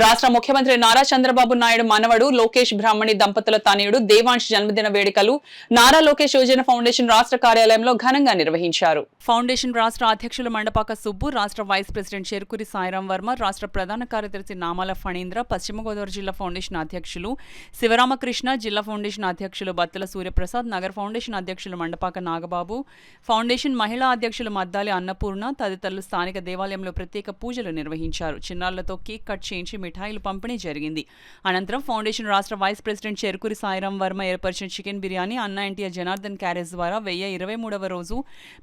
రాష్ట్ర ముఖ్యమంత్రి నారా చంద్రబాబు నాయుడు మనవడు లోకేష్ బ్రాహ్మణి దంపతుల తనయుడు దేవాంశ్ జన్మదిన వేడుకలు నారా లోకేష్ యోజన ఫౌండేషన్ రాష్ట్ర కార్యాలయంలో ఘనంగా నిర్వహించారు. ఫౌండేషన్ రాష్ట్ర అధ్యక్షులు మండపాక సుబ్బు, రాష్ట్ర వైస్ ప్రెసిడెంట్ చెరుకురి సాయిరాం వర్మ, రాష్ట్ర ప్రధాన కార్యదర్శి నామాల ఫణీంద్ర, పశ్చిమ గోదావరి జిల్లా ఫౌండేషన్ అధ్యక్షులు శివరామకృష్ణ, జిల్లా ఫౌండేషన్ అధ్యక్షులు బత్తుల సూర్యప్రసాద్, నగర ఫౌండేషన్ అధ్యక్షులు మండపాక నాగబాబు, ఫౌండేషన్ మహిళా అధ్యక్షులు మద్దాలి అన్నపూర్ణ తదితరులు స్థానిక దేవాలయంలో ప్రత్యేక పూజలు నిర్వహించారు. చిన్నారులతో కేక్ కట్ చేయించి మిఠాయిలు పంపిణీ జరిగింది. అనంతరం ఫౌండేషన్ రాష్ట్ర వైస్ ప్రెసిడెంట్ చెరుకురి సాయిరాం వర్మ ఏర్పరిచిన చికెన్ బిర్యానీ అన్నా ఎన్టీఆర్ జనార్దన్ క్యారేజ్ ద్వారా 1023వ రోజు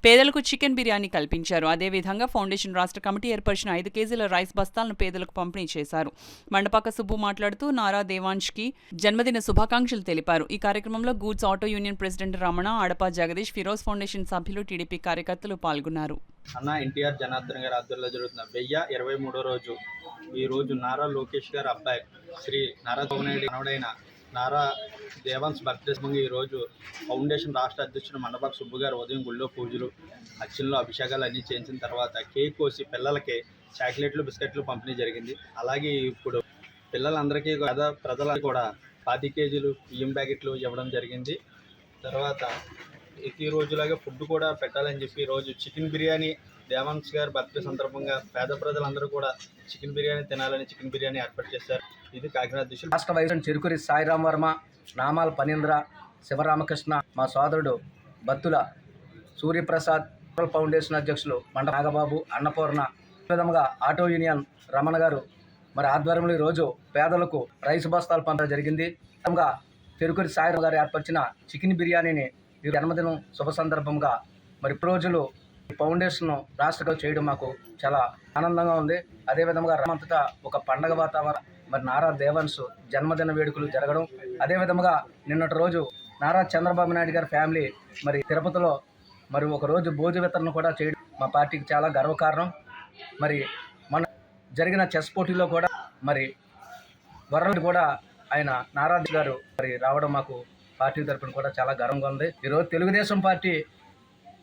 పేదలకు చికెన్ బిర్యానీ కల్పించారు. అదేవిధంగా ఫౌండేషన్ రాష్ట్ర కమిటీ ఏర్పరిచిన 5 కేజీల రైస్ బస్తాలను పేదలకు పంపిణీ చేశారు. మండపాక సుబ్బు మాట్లాడుతూ నారా దేవాంష్కి జన్మదిన శుభాకాంక్షలు తెలిపారు. ఈ కార్యక్రమంలో goods auto union president Ramana, Adapa Jagadish, Firoz foundation సభ్యులు, టీడీపీ కార్యకర్తలు పాల్గొన్నారు. అన్నా ఎన్టీఆర్ జనార్దన్ గారి ఆధ్వర్యంలో జరుగుతున్న 1023వ రోజు ఈ రోజు నారా లోకేష్ గారి అబ్బాయి శ్రీ నారా చంద్రబాబు మనవడైన నారా దేవాన్స్ బర్త్డే ఈ రోజు ఫౌండేషన్ రాష్ట్ర అధ్యక్షుడు మండపాక సుబ్బు గారు ఉదయం గుళ్ళో పూజలు, అర్చనలు, అభిషేకాలు అన్నీ చేయించిన తర్వాత కేక్ కోసి పిల్లలకి చాక్లెట్లు, బిస్కెట్లు పంపిణీ జరిగింది. అలాగే ఇప్పుడు పిల్లలందరికీ ప్రజలకు కూడా 10 కేజీలు బియ్యం ప్యాకెట్లు ఇవ్వడం జరిగింది. తర్వాత ఈ రోజులాగా ఫుడ్ కూడా పెట్టాలని చెప్పి ఈరోజు చికెన్ బిర్యానీ దేవాన్స్ గారి బర్త్డే సందర్భంగా పేద ప్రజలందరూ కూడా చికెన్ బిర్యానీ తినాలని చికెన్ బిర్యానీ ఏర్పాటు చేశారు. ఇది కాకినాడ అధ్యక్షులు రాష్ట్ర వైస్ చెరుకురి సాయిరాం వర్మ, నామాల ఫణీంద్ర, శివరామకృష్ణ, మా సోదరుడు బత్తుల సూర్యప్రసాద్, ఫౌండేషన్ అధ్యక్షులు మండ నాగబాబు, అన్నపూర్ణ, విధంగా ఆటో యూనియన్ రమణ గారు మరి ఆధ్వర్యంలో ఈరోజు పేదలకు రైస్ బస్తాలు పంపడం జరిగింది. విధంగా చెరుకురి సాయిరాం గారు ఏర్పరిచిన చికెన్ బిర్యానీని ఈ జన్మదినం శుభ సందర్భంగా మరి రోజులు ఫౌండేషన్ రాష్ట్రంలో చేయడం మాకు చాలా ఆనందంగా ఉంది. అదేవిధంగా రామంతటా ఒక పండగ వాతావరణం మరి నారా దేవాన్స్ జన్మదిన వేడుకలు జరగడం, అదేవిధంగా నిన్నటి రోజు నారా చంద్రబాబు నాయుడు గారి ఫ్యామిలీ మరి తిరుపతిలో మరి ఒక రోజు భోజ వితరణ కూడా చేయడం మా పార్టీకి చాలా గర్వకారణం. మరి మన జరిగిన చెస్ పోటీలో కూడా మరి వరల్డ్ కూడా ఆయన నారా గారు మరి రావడం మాకు పార్టీ తరఫున కూడా చాలా గర్వంగా ఉంది. ఈరోజు తెలుగుదేశం పార్టీ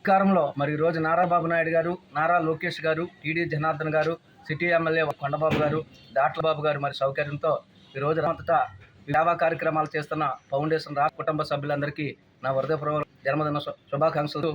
అధికారంలో మరి ఈరోజు నారా బాబు నాయుడు గారు, నారా లోకేష్ గారు, టీడీ జనార్దన్ గారు, సిటీ ఎమ్మెల్యే కొండబాబు గారు, దాట్ల బాబు గారు మరి సౌకర్యంతో ఈరోజు అంతటా సేవా కార్యక్రమాలు చేస్తున్న ఫౌండేషన్ రాష్ట్ర కుటుంబ సభ్యులందరికీ నా హృదయపూర్వక జన్మదిన శుభాకాంక్షలు